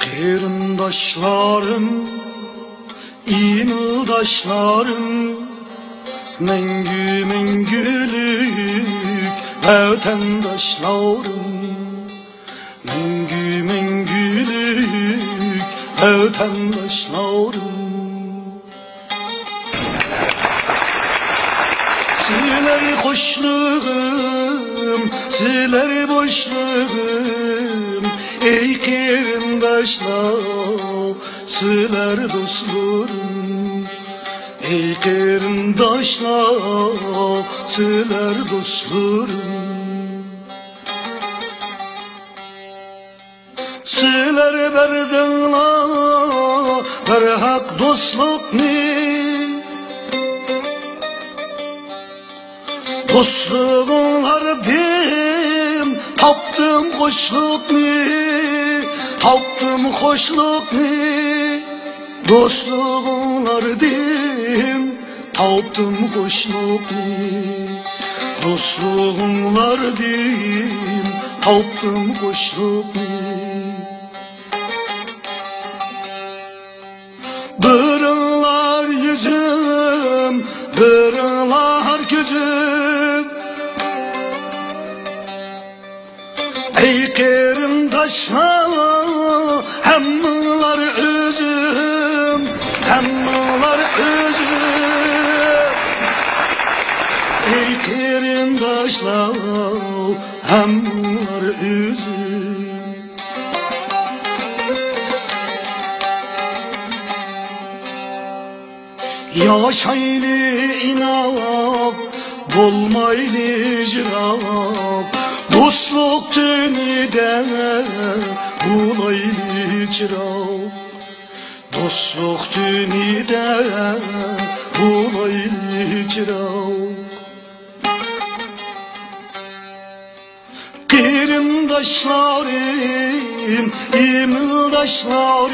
Kırındaşlarım, inildaşlarım, mengü mengülük vatandaşlarım, mengü mengülük vatandaşlarım. Sizler hoşluğum, sizler boşluğum, ey kırındaşlar, sizler dostlarım. Ey kırındaşlar, sizler dostlarım. Sizler verdinler bir hak dostlukni, dostluğunlar dim, taptım hoşlukni, taptım hoşlukni. Dostluğunlar dim, taptım hoşlukni. Dostluğunlar dim, taptım hoşlukni. Bırınlar yüzüm, bırınlar gözüm, ey kırındaşlar, hemmeler özüm, hemmeler özüm. Ey kırındaşlar, hemmeler özüm. Yaşaylı inak, bulmaylı cırap, dostluk tünüde bulaylı cırap. Dostluk tünüde bulaylı cırap. Kırındaşlarım, imildaşlarım,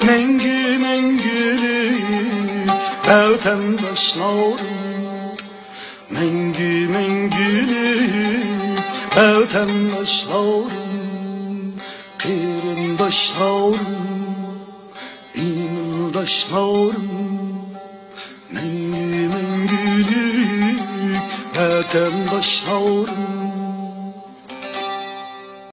mengü mengülük vatandaşlarım, mengü mengülük vatandaşlarım. Kırındaşlarım, imildaşlarım, mengü mengülük vatandaşlarım.